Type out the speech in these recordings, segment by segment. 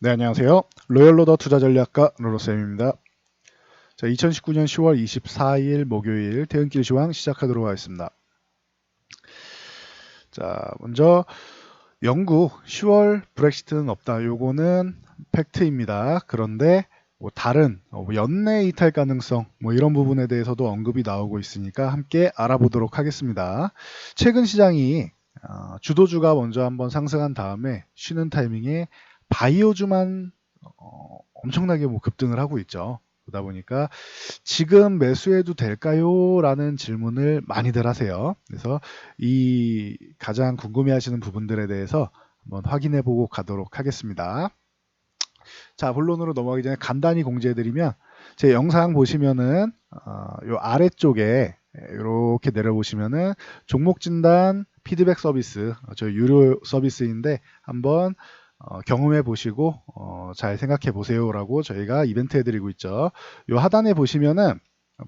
네, 안녕하세요. 로열로더 투자전략가 로로쌤입니다. 자, 2019년 10월 24일 목요일 퇴근길 시황 시작하도록 하겠습니다. 자, 먼저 영국 10월 브렉시트는 없다. 요거는 팩트입니다. 그런데 뭐 다른 연내 이탈 가능성 이런 부분에 대해서도 언급이 나오고 있으니까 함께 알아보도록 하겠습니다. 최근 시장이 주도주가 먼저 한번 상승한 다음에 쉬는 타이밍에 바이오주만 엄청나게 급등을 하고 있죠. 그러다 보니까 지금 매수해도 될까요? 라는 질문을 많이들 하세요. 그래서 이 가장 궁금해하시는 부분들에 대해서 한번 확인해 보고 가도록 하겠습니다. 자, 본론으로 넘어가기 전에 간단히 공지해드리면 제 영상 보시면은 요 아래쪽에 이렇게 내려보시면은 종목 진단 피드백 서비스, 저희 유료 서비스인데 한번 경험해 보시고 잘 생각해 보세요라고 저희가 이벤트 해드리고 있죠. 요 하단에 보시면은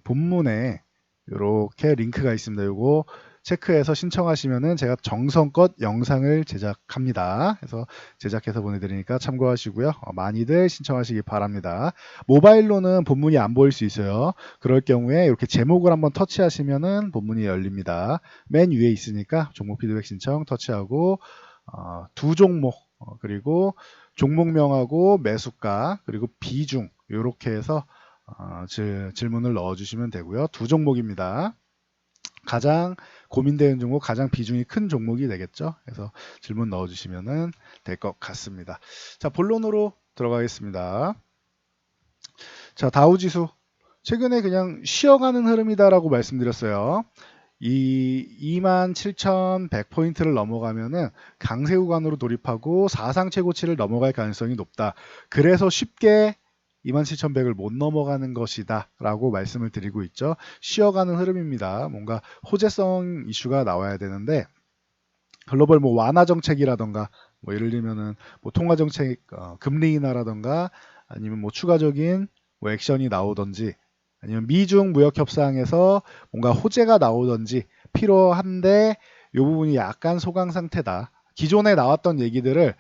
본문에 이렇게 링크가 있습니다. 요거 체크해서 신청하시면은 제가 정성껏 영상을 제작합니다. 그래서 제작해서 보내드리니까 참고하시고요. 많이들 신청하시기 바랍니다. 모바일로는 본문이 안 보일 수 있어요. 그럴 경우에 이렇게 제목을 한번 터치하시면은 본문이 열립니다. 맨 위에 있으니까 종목 피드백 신청 터치하고 두 종목 그리고 종목명하고 매수가 그리고 비중 이렇게 해서 질문을 넣어주시면 되고요. 두 종목입니다. 가장 고민되는 종목, 가장 비중이 큰 종목이 되겠죠. 그래서 질문 넣어주시면 될 것 같습니다. 자, 본론으로 들어가겠습니다. 자, 다우지수. 최근에 그냥 쉬어가는 흐름이다라고 말씀드렸어요. 이 27,100포인트를 넘어가면은 강세 구간으로 돌입하고 사상 최고치를 넘어갈 가능성이 높다. 그래서 쉽게 27,100을 못 넘어가는 것이다 라고 말씀을 드리고 있죠. 쉬어가는 흐름입니다. 뭔가 호재성 이슈가 나와야 되는데 글로벌 완화 정책이라던가 예를 들면은 통화 정책 금리 인하라던가 아니면 추가적인 액션이 나오던지 아니면 미중 무역 협상에서 뭔가 호재가 나오던지 필요한데 이 부분이 약간 소강 상태다. 기존에 나왔던 얘기들을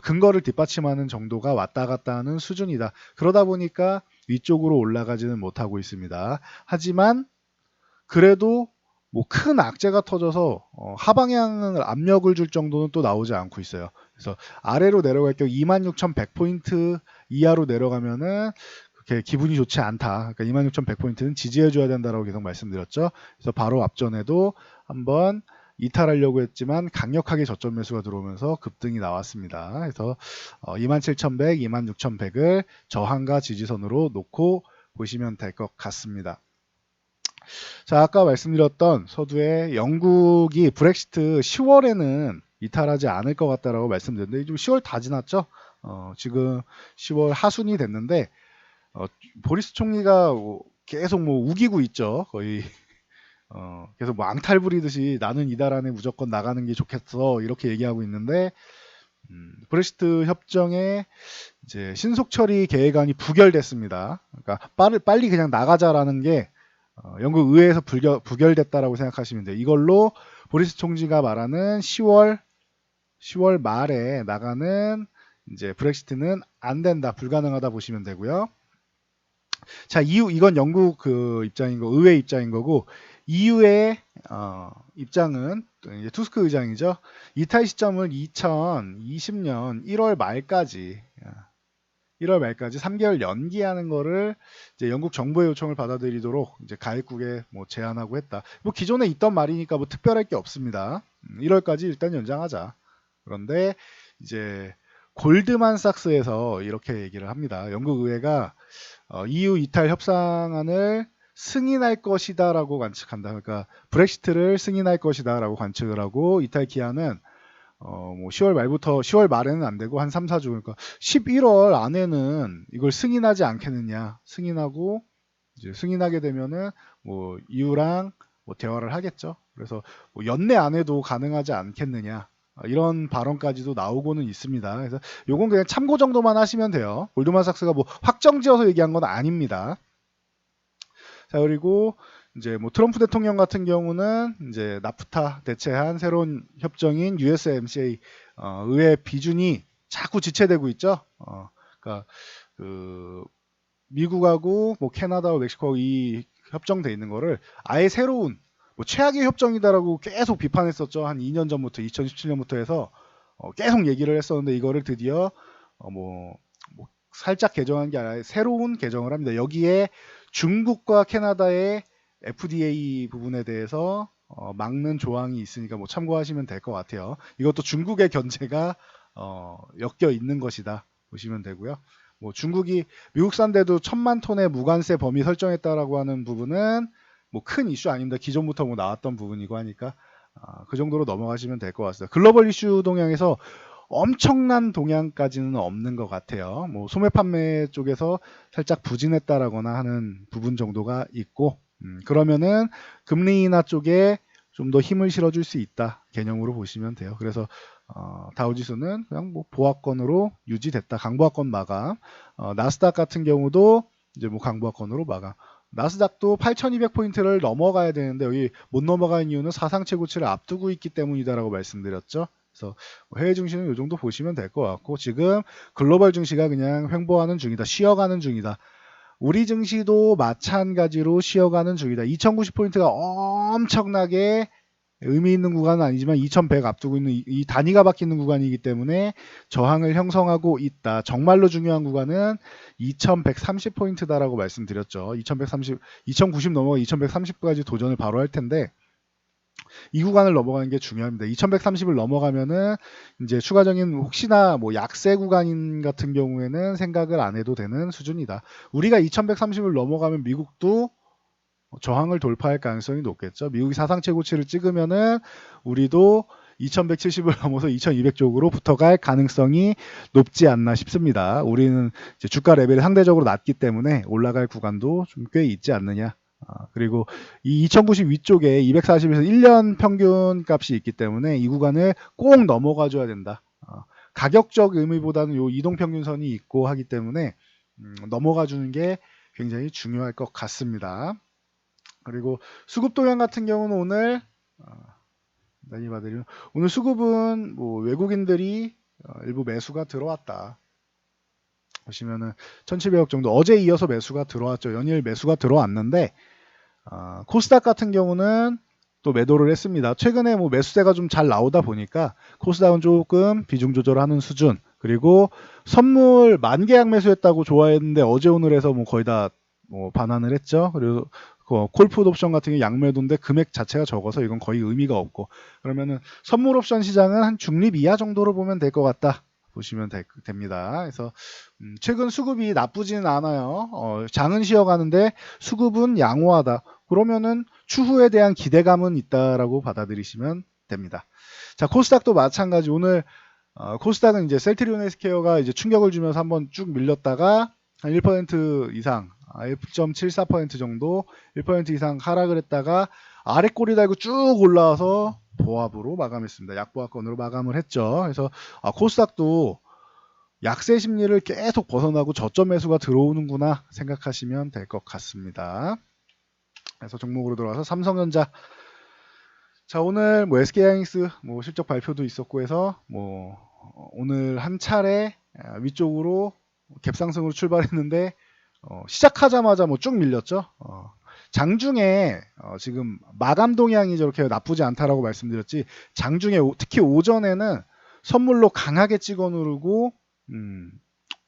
근거를 뒷받침하는 정도가 왔다 갔다 하는 수준이다. 그러다 보니까 위쪽으로 올라가지는 못하고 있습니다. 하지만 그래도 큰 악재가 터져서 하방향을 압력을 줄 정도는 또 나오지 않고 있어요. 그래서 아래로 내려갈 경우 26,100포인트 이하로 내려가면은 그렇게 기분이 좋지 않다. 그러니까 26,100포인트는 지지해줘야 된다라고 계속 말씀드렸죠. 그래서 바로 앞전에도 한번 이탈하려고 했지만 강력하게 저점 매수가 들어오면서 급등이 나왔습니다. 그래서 27,100, 26,100을 저항과 지지선으로 놓고 보시면 될 것 같습니다. 자, 아까 말씀드렸던 서두에 영국이 브렉시트 10월에는 이탈하지 않을 것 같다라고 말씀드렸는데 지금 10월 다 지났죠? 지금 10월 하순이 됐는데 보리스 총리가 계속 우기고 있죠. 거의 계속 앙탈 부리듯이 나는 이달 안에 무조건 나가는 게 좋겠어 이렇게 얘기하고 있는데 브렉시트 협정에 이제 신속 처리 계획안이 부결됐습니다. 그러니까 빨리 그냥 나가자라는 게 영국 의회에서 부결됐다라고 생각하시면 돼요. 이걸로 보리스 총리가 말하는 10월 말에 나가는 이제 브렉시트는 안 된다, 불가능하다 보시면 되고요. 자, 이건 영국 그 입장인 거, 의회 입장인 거고 EU의 입장은 이제 투스크 의장이죠. 이탈 시점을 2020년 1월 말까지 3개월 연기하는 거를 이제 영국 정부의 요청을 받아들이도록 이제 가입국에 제안하고 했다. 기존에 있던 말이니까 특별할 게 없습니다. 1월까지 일단 연장하자. 그런데 이제 골드만삭스에서 이렇게 얘기를 합니다. 영국 의회가 EU 이탈 협상안을 승인할 것이다라고 관측한다. 그러니까 브렉시트를 승인할 것이다라고 관측을 하고 이탈 기한은 10월 말부터 10월 말에는 안 되고 한 3, 4주 그러니까 11월 안에는 이걸 승인하지 않겠느냐. 승인하고 이제 승인하게 되면은 EU랑 대화를 하겠죠. 그래서 연내 안에도 가능하지 않겠느냐. 이런 발언까지도 나오고는 있습니다. 그래서 요건 그냥 참고 정도만 하시면 돼요. 골드만삭스가 확정지어서 얘기한 건 아닙니다. 자, 그리고 이제 트럼프 대통령 같은 경우는 이제 나프타 대체한 새로운 협정인 USMCA 의회 비준이 자꾸 지체되고 있죠. 그러니까 그 미국하고 뭐 캐나다와 멕시코하고 이 협정돼 있는 거를 아예 새로운 뭐 최악의 협정이다라고 계속 비판했었죠. 한 2년 전부터 2017년부터 해서 계속 얘기를 했었는데 이거를 드디어 뭐 살짝 개정한 게 아니라 새로운 개정을 합니다. 여기에 중국과 캐나다의 FDA 부분에 대해서 막는 조항이 있으니까 뭐 참고하시면 될 것 같아요. 이것도 중국의 견제가 엮여 있는 것이다 보시면 되고요. 뭐 중국이 미국산대도 1000만 톤의 무관세 범위 설정했다라고 하는 부분은 뭐 큰 이슈 아닙니다. 기존부터 뭐 나왔던 부분이고 하니까 그 정도로 넘어가시면 될 것 같습니다. 글로벌 이슈 동향에서 엄청난 동향까지는 없는 것 같아요. 뭐 소매 판매 쪽에서 살짝 부진했다라거나 하는 부분 정도가 있고 그러면은 금리 인하 쪽에 좀 더 힘을 실어줄 수 있다 개념으로 보시면 돼요. 그래서 다우지수는 그냥 뭐 보합권으로 유지됐다. 강보합권 마감. 나스닥 같은 경우도 이제 뭐 강보합권으로 마감. 나스닥도 8200포인트를 넘어가야 되는데 여기 못 넘어가는 이유는 사상 최고치를 앞두고 있기 때문이다라고 말씀드렸죠. 그래서 해외 증시는 이 정도 보시면 될 것 같고 지금 글로벌 증시가 그냥 횡보하는 중이다. 쉬어가는 중이다. 우리 증시도 마찬가지로 쉬어가는 중이다. 2090포인트가 엄청나게 의미 있는 구간은 아니지만 2100 앞두고 있는 이 단위가 바뀌는 구간이기 때문에 저항을 형성하고 있다. 정말로 중요한 구간은 2130포인트다라고 말씀드렸죠. 2090 넘어가 2130까지 도전을 바로 할 텐데 이 구간을 넘어가는 게 중요합니다. 2130을 넘어가면은 이제 추가적인 혹시나 뭐 약세 구간 같은 경우에는 생각을 안 해도 되는 수준이다. 우리가 2130을 넘어가면 미국도 저항을 돌파할 가능성이 높겠죠. 미국이 사상 최고치를 찍으면은 우리도 2170을 넘어서 2200 쪽으로 붙어갈 가능성이 높지 않나 싶습니다. 우리는 이제 주가 레벨이 상대적으로 낮기 때문에 올라갈 구간도 좀 꽤 있지 않느냐. 그리고 이 2090 위쪽에 240에서 1년 평균 값이 있기 때문에 이 구간을 꼭 넘어가 줘야 된다. 가격적 의미보다는 요 이동평균선이 있고 하기 때문에 넘어가 주는 게 굉장히 중요할 것 같습니다. 그리고 수급 동향 같은 경우는 오늘 수급은 뭐 외국인들이 일부 매수가 들어왔다. 보시면은 1700억 정도 어제 이어서 매수가 들어왔죠. 연일 매수가 들어왔는데 코스닥 같은 경우는 또 매도를 했습니다. 최근에 뭐 매수세가 좀 잘 나오다 보니까 코스닥은 조금 비중 조절하는 수준. 그리고 선물 만계약 매수했다고 좋아했는데 어제 오늘 해서 뭐 거의 다 뭐 반환을 했죠. 그리고 콜풋 옵션 같은 게 양매도인데 금액 자체가 적어서 이건 거의 의미가 없고 그러면은 선물 옵션 시장은 한 중립 이하 정도로 보면 될 것 같다. 보시면 됩니다. 그래서 최근 수급이 나쁘지는 않아요. 장은 쉬어가는데 수급은 양호하다. 그러면은 추후에 대한 기대감은 있다라고 받아들이시면 됩니다. 자, 코스닥도 마찬가지. 오늘 코스닥은 이제 셀트리온 헬스케어가 이제 충격을 주면서 한번 쭉 밀렸다가 한 1% 이상, 1.74% 정도, 1% 이상 하락을 했다가 아래 꼬리 달고 쭉 올라와서 보합으로 마감했습니다. 약보합권으로 마감을 했죠. 그래서 코스닥도 약세 심리를 계속 벗어나고 저점 매수가 들어오는구나 생각하시면 될 것 같습니다. 그래서 종목으로 들어와서 삼성전자. 자, 오늘 뭐 SK하이닉스 뭐 실적 발표도 있었고 해서 뭐 오늘 한 차례 위쪽으로 갭상승으로 출발했는데 시작하자마자 뭐 쭉 밀렸죠. 장중에 지금 마감 동향이 저렇게 나쁘지 않다라고 말씀드렸지 장중에 특히 오전에는 선물로 강하게 찍어 누르고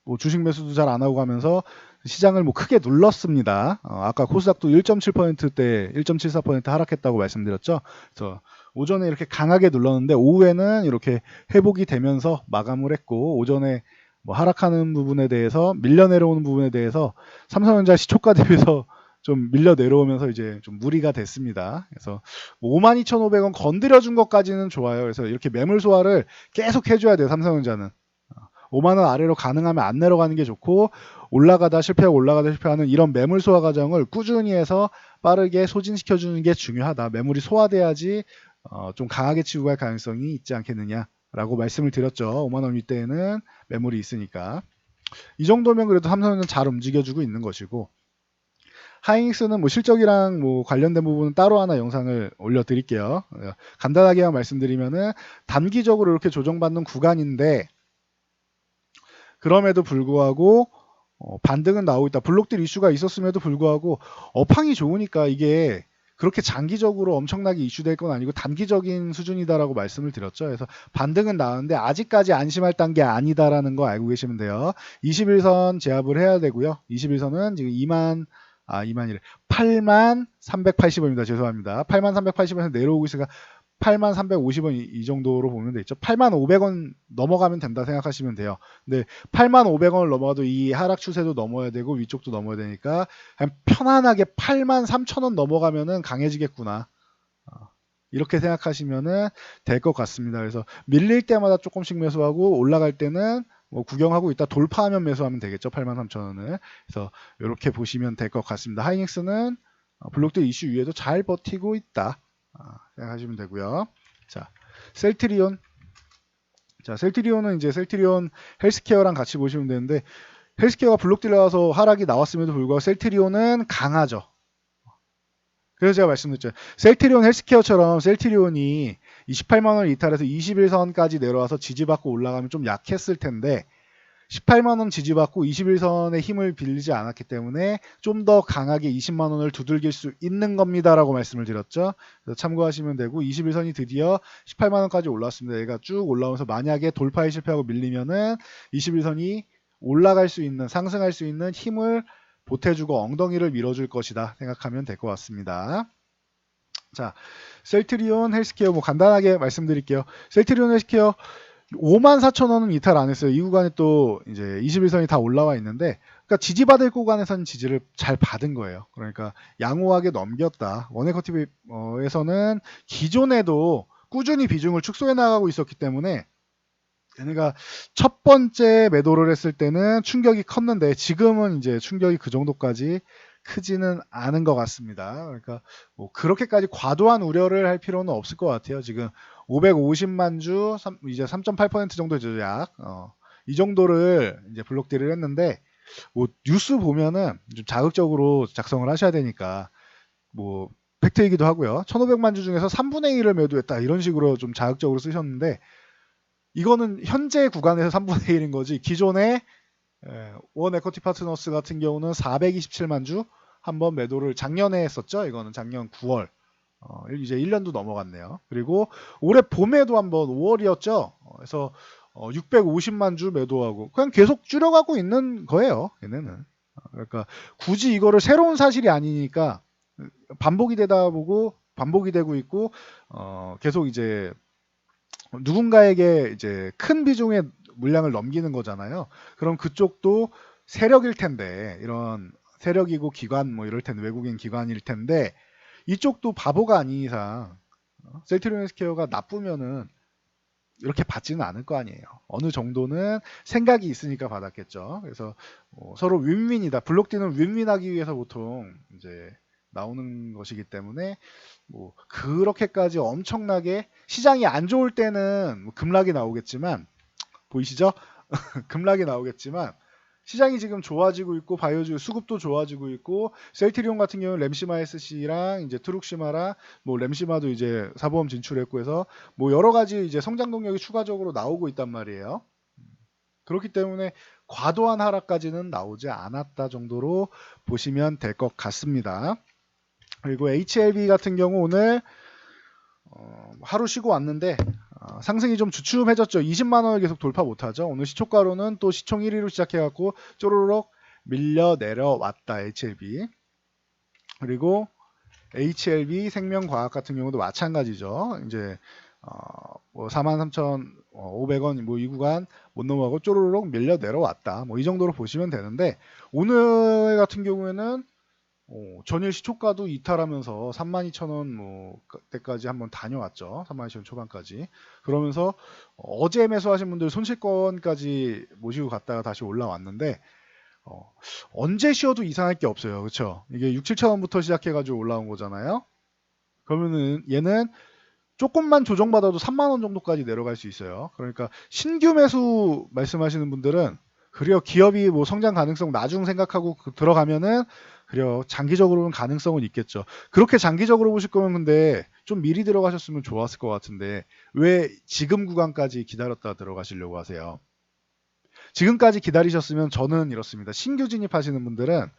뭐 주식 매수도 잘 안 하고 가면서 시장을 뭐 크게 눌렀습니다. 아까 코스닥도 1.7%대 1.74% 하락했다고 말씀드렸죠. 그래서 오전에 이렇게 강하게 눌렀는데 오후에는 이렇게 회복이 되면서 마감을 했고 오전에 뭐 하락하는 부분에 대해서 밀려 내려오는 부분에 대해서 삼성전자 시초가 대비해서 좀 밀려 내려오면서 이제 좀 무리가 됐습니다. 그래서 52,500원 건드려준 것까지는 좋아요. 그래서 이렇게 매물 소화를 계속 해줘야 돼요. 삼성전자는. 5만원 아래로 가능하면 안 내려가는 게 좋고 올라가다 실패하고 올라가다 실패하는 이런 매물 소화 과정을 꾸준히 해서 빠르게 소진시켜주는 게 중요하다. 매물이 소화돼야지 좀 강하게 치고 갈 가능성이 있지 않겠느냐라고 말씀을 드렸죠. 5만원 윗대에는 매물이 있으니까. 이 정도면 그래도 삼성은 잘 움직여주고 있는 것이고 하이닉스는 뭐 실적이랑 뭐 관련된 부분은 따로 하나 영상을 올려드릴게요. 간단하게만 말씀드리면은 단기적으로 이렇게 조정받는 구간인데 그럼에도 불구하고 반등은 나오고 있다. 블록딜 이슈가 있었음에도 불구하고 업황이 좋으니까 이게 그렇게 장기적으로 엄청나게 이슈될 건 아니고 단기적인 수준이다라고 말씀을 드렸죠. 그래서 반등은 나왔는데 아직까지 안심할 단계 아니다라는 거 알고 계시면 돼요. 21선 제압을 해야 되고요. 21선은 지금 2만이래. 8만 380원입니다. 죄송합니다. 8만 380원에서 내려오고 있으니까 8만 350원 이 정도로 보면 되겠죠. 8만 500원 넘어가면 된다 생각하시면 돼요. 근데 8만 500원을 넘어가도 이 하락 추세도 넘어야 되고 위쪽도 넘어야 되니까 그냥 편안하게 8만 3천원 넘어가면은 강해지겠구나. 이렇게 생각하시면은 될 것 같습니다. 그래서 밀릴 때마다 조금씩 매수하고 올라갈 때는 뭐 구경하고 있다 돌파하면 매수하면 되겠죠. 8만 3천원을. 그래서 이렇게 보시면 될 것 같습니다. 하이닉스는 블록들 이슈 위에도 잘 버티고 있다. 생각하시면 되고요. 자, 셀트리온. 자, 셀트리온은 이제 셀트리온 헬스케어랑 같이 보시면 되는데 헬스케어가 블록딜 나와서 하락이 나왔음에도 불구하고 셀트리온은 강하죠. 그래서 제가 말씀드렸죠. 셀트리온 헬스케어처럼 셀트리온이 28만원을 이탈해서 21선까지 내려와서 지지받고 올라가면 좀 약했을 텐데 18만원 지지받고 21선의 힘을 빌리지 않았기 때문에 좀 더 강하게 20만원을 두들길 수 있는 겁니다 라고 말씀을 드렸죠. 그래서 참고하시면 되고 21선이 드디어 18만원까지 올라왔습니다. 얘가 쭉 올라오면서 만약에 돌파에 실패하고 밀리면은 21선이 올라갈 수 있는 상승할 수 있는 힘을 보태주고 엉덩이를 밀어줄 것이다 생각하면 될 것 같습니다. 자, 셀트리온 헬스케어 뭐 간단하게 말씀드릴게요. 셀트리온 헬스케어 54,000원은 이탈 안 했어요. 이 구간에 또 이제 21선이 다 올라와 있는데, 그러니까 지지받을 구간에서는 지지를 잘 받은 거예요. 그러니까 양호하게 넘겼다. 원에커티브에서는 기존에도 꾸준히 비중을 축소해 나가고 있었기 때문에 얘네가 첫 번째 매도를 했을 때는 충격이 컸는데 지금은 이제 충격이 그 정도까지 크지는 않은 것 같습니다. 그러니까 뭐 그렇게까지 과도한 우려를 할 필요는 없을 것 같아요. 지금 550만 주 이제 3.8% 정도죠, 약. 이 정도를 이제 블록딜을 했는데 뭐 뉴스 보면은 좀 자극적으로 작성을 하셔야 되니까 뭐 팩트이기도 하고요. 1,500만 주 중에서 3분의 1을 매도했다 이런 식으로 좀 자극적으로 쓰셨는데 이거는 현재 구간에서 3분의 1인 거지 기존에 원 에쿼티 파트너스 같은 경우는 427만 주 한번 매도를 작년에 했었죠. 이거는 작년 9월. 이제 1년도 넘어갔네요. 그리고 올해 봄에도 한번 5월이었죠. 그래서 650만 주 매도하고 그냥 계속 줄여가고 있는 거예요. 얘네는. 그러니까 굳이 이거를 새로운 사실이 아니니까 반복이 되다 보고 반복이 되고 있고 계속 이제 누군가에게 이제 큰 비중의 물량을 넘기는 거잖아요. 그럼 그쪽도 세력일 텐데 이런 세력이고 기관 뭐 이럴 텐데 외국인 기관일 텐데 이쪽도 바보가 아닌 이상 셀트리온 헬스케어가 나쁘면은 이렇게 받지는 않을 거 아니에요. 어느 정도는 생각이 있으니까 받았겠죠. 그래서 서로 윈윈이다. 블록딜은 윈윈하기 위해서 보통 이제 나오는 것이기 때문에 뭐 그렇게까지 엄청나게 시장이 안 좋을 때는 뭐 급락이 나오겠지만 보이시죠? 급락이 나오겠지만 시장이 지금 좋아지고 있고 바이오주 수급도 좋아지고 있고 셀트리온 같은 경우는 램시마 SC랑 이제 트룩시마랑 뭐 램시마도 이제 사보험 진출했고 해서 뭐 여러 가지 이제 성장 동력이 추가적으로 나오고 있단 말이에요. 그렇기 때문에 과도한 하락까지는 나오지 않았다 정도로 보시면 될 것 같습니다. 그리고 HLB 같은 경우 오늘 하루 쉬고 왔는데 상승이 좀 주춤해졌죠. 20만원을 계속 돌파 못하죠. 오늘 시초가로는 또 시총 1위로 시작해갖고 쪼르륵 밀려 내려왔다. HLB. 그리고 HLB 생명과학 같은 경우도 마찬가지죠. 이제 뭐 43,500원 뭐 이 구간 못 넘어가고 쪼르륵 밀려 내려왔다. 뭐 이 정도로 보시면 되는데 오늘 같은 경우에는 전일 시초가도 이탈하면서 32,000원 뭐 때까지 한번 다녀왔죠. 32,000원 초반까지. 그러면서 어제 매수하신 분들 손실권까지 모시고 갔다가 다시 올라왔는데 언제 쉬어도 이상할 게 없어요. 그렇죠? 이게 6, 7,000원부터 시작해가지고 올라온 거잖아요. 그러면은 얘는 조금만 조정받아도 3만원 정도까지 내려갈 수 있어요. 그러니까 신규 매수 말씀하시는 분들은 그래요. 기업이 뭐 성장 가능성 나중 생각하고 들어가면은 그래요. 장기적으로는 가능성은 있겠죠. 그렇게 장기적으로 보실 거면 근데 좀 미리 들어가셨으면 좋았을 것 같은데 왜 지금 구간까지 기다렸다 들어가시려고 하세요? 지금까지 기다리셨으면 저는 이렇습니다. 신규 진입하시는 분들은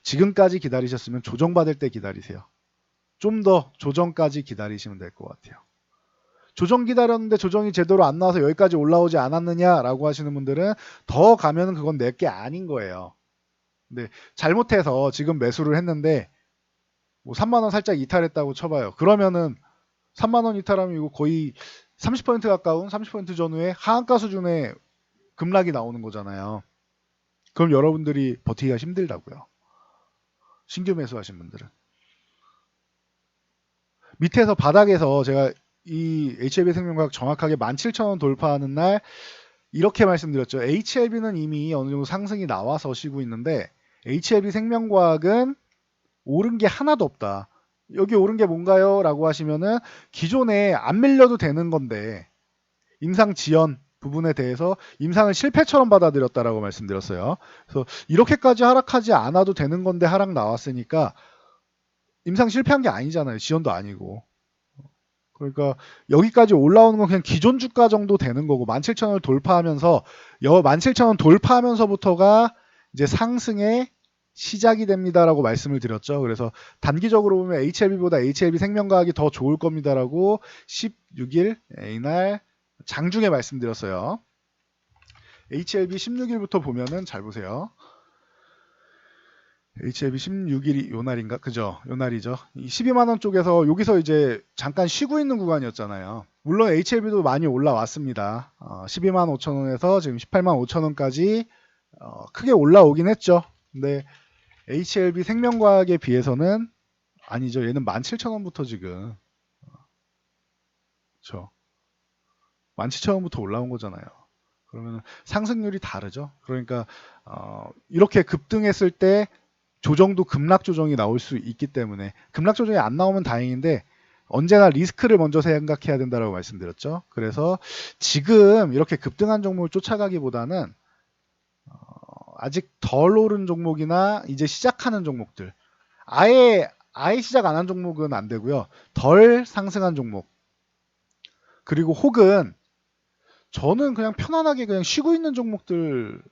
지금까지 기다리셨으면 조정받을 때 기다리세요. 좀 더 조정까지 기다리시면 될 것 같아요. 조정 기다렸는데 조정이 제대로 안 나와서 여기까지 올라오지 않았느냐라고 하시는 분들은 더 가면은 그건 내 게 아닌 거예요. 근데 잘못해서 지금 매수를 했는데 뭐 3만 원 살짝 이탈했다고 쳐봐요. 그러면은 3만 원 이탈하면 이거 거의 30% 가까운 30% 전후에 하한가 수준의 급락이 나오는 거잖아요. 그럼 여러분들이 버티기가 힘들다고요. 신규 매수하신 분들은. 밑에서 바닥에서 제가 이 HLB생명과학 정확하게 17,000원 돌파하는 날 이렇게 말씀드렸죠. HLB는 이미 어느 정도 상승이 나와서 쉬고 있는데 HLB생명과학은 오른 게 하나도 없다. 여기 오른 게 뭔가요? 라고 하시면은 기존에 안 밀려도 되는 건데 임상 지연 부분에 대해서 임상을 실패처럼 받아들였다라고 말씀드렸어요. 그래서 이렇게까지 하락하지 않아도 되는 건데 하락 나왔으니까 임상 실패한 게 아니잖아요. 지연도 아니고. 그러니까 여기까지 올라오는 건 그냥 기존 주가 정도 되는 거고 17,000원을 돌파하면서 17,000원 돌파하면서부터가 이제 상승의 시작이 됩니다라고 말씀을 드렸죠. 그래서 단기적으로 보면 HLB보다 HLB 생명과학이 더 좋을 겁니다라고 16일 이날 장중에 말씀드렸어요. HLB 16일부터 보면은 잘 보세요. HLB 16일이 요 날인가? 그죠? 요 날이죠. 이 12만원 쪽에서 여기서 이제 잠깐 쉬고 있는 구간이었잖아요. 물론 HLB도 많이 올라왔습니다. 12만 5천원에서 지금 18만 5천원까지 크게 올라오긴 했죠. 근데 HLB 생명과학에 비해서는 아니죠. 얘는 17,000원부터 지금 그렇죠. 17,000원부터 올라온 거잖아요. 그러면 상승률이 다르죠. 그러니까 이렇게 급등했을 때 조정도 급락 조정이 나올 수 있기 때문에 급락 조정이 안 나오면 다행인데 언제나 리스크를 먼저 생각해야 된다고 말씀드렸죠. 그래서 지금 이렇게 급등한 종목을 쫓아가기보다는 아직 덜 오른 종목이나 이제 시작하는 종목들 아예 시작 안 한 종목은 안 되고요. 덜 상승한 종목 그리고 혹은 저는 그냥 편안하게 그냥 쉬고 있는 종목들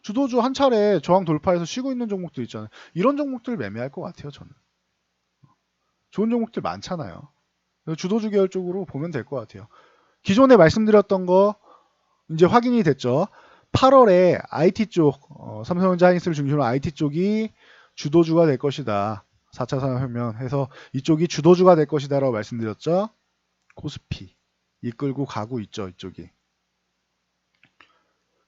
주도주 한 차례 저항 돌파해서 쉬고 있는 종목들 있잖아요. 이런 종목들 매매할 것 같아요. 저는 좋은 종목들 많잖아요. 주도주 계열 쪽으로 보면 될 것 같아요. 기존에 말씀드렸던 거 이제 확인이 됐죠. 8월에 IT 쪽 삼성전자 하이닉스를 중심으로 IT 쪽이 주도주가 될 것이다. 4차 산업혁명 해서 이쪽이 주도주가 될 것이다 라고 말씀드렸죠. 코스피 이끌고 가고 있죠. 이쪽이.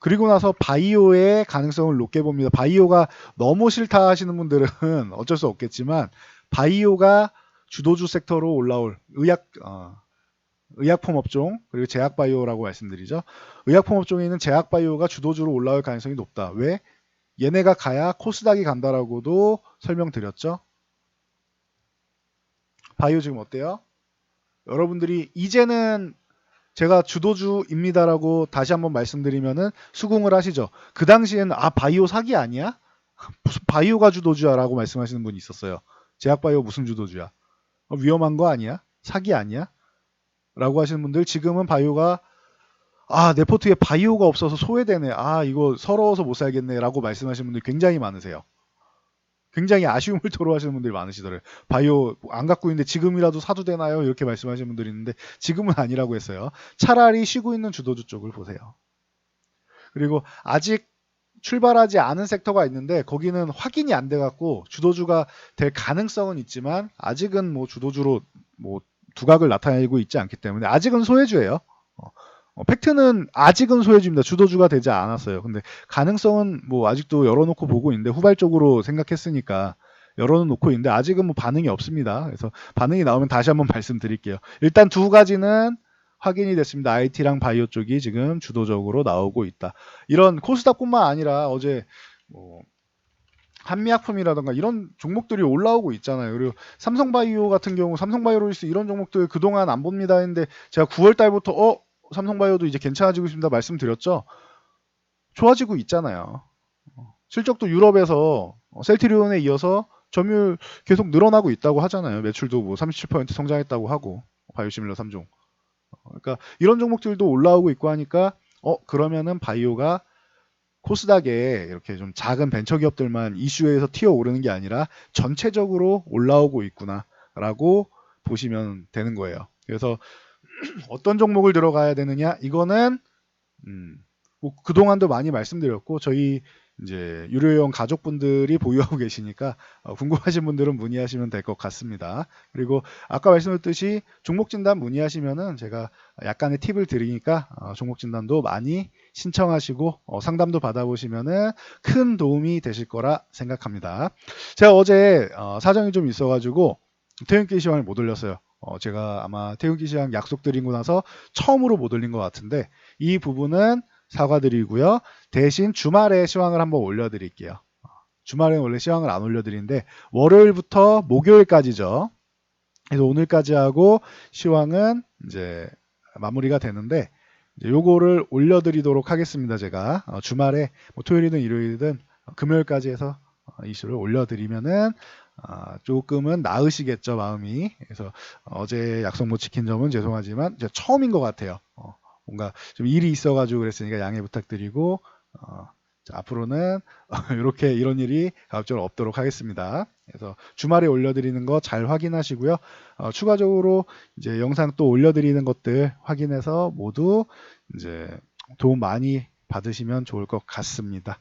그리고 나서 바이오의 가능성을 높게 봅니다. 바이오가 너무 싫다 하시는 분들은 어쩔 수 없겠지만 바이오가 주도주 섹터로 올라올 의약품 업종 그리고 제약바이오라고 말씀드리죠. 의약품 업종에 있는 제약바이오가 주도주로 올라올 가능성이 높다. 왜? 얘네가 가야 코스닥이 간다라고도 설명드렸죠. 바이오 지금 어때요? 여러분들이 이제는 제가 주도주입니다라고 다시 한번 말씀드리면은 수긍을 하시죠. 그 당시에는 바이오 사기 아니야? 무슨 바이오가 주도주야 라고 말씀하시는 분이 있었어요. 제약바이오 무슨 주도주야? 위험한 거 아니야? 사기 아니야? 라고 하시는 분들 지금은 바이오가 내 포트에 바이오가 없어서 소외되네. 이거 서러워서 못 살겠네 라고 말씀하시는 분들 굉장히 많으세요. 굉장히 아쉬움을 토로하시는 분들이 많으시더라고요. 바이오 안 갖고 있는데 지금이라도 사도 되나요? 이렇게 말씀하시는 분들이 있는데 지금은 아니라고 했어요. 차라리 쉬고 있는 주도주 쪽을 보세요. 그리고 아직 출발하지 않은 섹터가 있는데 거기는 확인이 안 돼 갖고 주도주가 될 가능성은 있지만 아직은 뭐 주도주로 뭐 두각을 나타내고 있지 않기 때문에 아직은 소외주예요. 팩트는 아직은 소외주입니다. 주도주가 되지 않았어요. 근데 가능성은 뭐 아직도 열어놓고 보고 있는데 후발적으로 생각했으니까 열어놓고 있는데 아직은 뭐 반응이 없습니다. 그래서 반응이 나오면 다시 한번 말씀드릴게요. 일단 두 가지는 확인이 됐습니다. IT랑 바이오 쪽이 지금 주도적으로 나오고 있다. 이런 코스닥뿐만 아니라 어제 뭐 한미약품이라던가 이런 종목들이 올라오고 있잖아요. 그리고 삼성바이오 같은 경우 삼성바이오로이스 이런 종목들 그동안 안 봅니다 했는데 제가 9월 달부터 삼성바이오도 이제 괜찮아지고 있습니다 말씀드렸죠. 좋아지고 있잖아요. 실적도 유럽에서 셀트리온에 이어서 점유율 계속 늘어나고 있다고 하잖아요. 매출도 뭐 37% 성장했다고 하고 바이오시밀러 3종. 그러니까 이런 종목들도 올라오고 있고 하니까 그러면은 바이오가 코스닥에 이렇게 좀 작은 벤처기업들만 이슈에서 튀어오르는 게 아니라 전체적으로 올라오고 있구나라고 보시면 되는 거예요. 그래서 어떤 종목을 들어가야 되느냐? 이거는 뭐 그동안도 많이 말씀드렸고 저희 이제 유료회원 가족분들이 보유하고 계시니까 궁금하신 분들은 문의하시면 될 것 같습니다. 그리고 아까 말씀드렸듯이 종목 진단 문의하시면은 제가 약간의 팁을 드리니까 종목 진단도 많이 신청하시고 상담도 받아보시면은 큰 도움이 되실 거라 생각합니다. 제가 어제 사정이 좀 있어가지고 퇴근길 시간을 못 올렸어요. 제가 아마 퇴근길 시간 약속드리고 나서 처음으로 못 올린 것 같은데 이 부분은 사과드리고요. 대신 주말에 시황을 한번 올려드릴게요. 주말에는 원래 시황을 안 올려드리는데 월요일부터 목요일까지죠. 그래서 오늘까지 하고 시황은 이제 마무리가 되는데 이제 요거를 올려드리도록 하겠습니다. 제가 주말에 뭐 토요일이든 일요일이든 금요일까지 해서 이슈를 올려드리면은 조금은 나으시겠죠, 마음이. 그래서 어제 약속 못 지킨 점은 죄송하지만 처음인 것 같아요. 뭔가 좀 일이 있어가지고 그랬으니까 양해 부탁드리고 자, 앞으로는 이렇게 이런 일이 가급적으로 없도록 하겠습니다. 그래서 주말에 올려드리는 거 잘 확인하시고요. 추가적으로 이제 영상 또 올려드리는 것들 확인해서 모두 이제 도움 많이 받으시면 좋을 것 같습니다.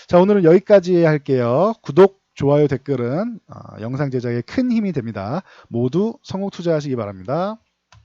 자, 오늘은 여기까지 할게요. 구독, 좋아요, 댓글은 영상 제작에 큰 힘이 됩니다. 모두 성공 투자하시기 바랍니다.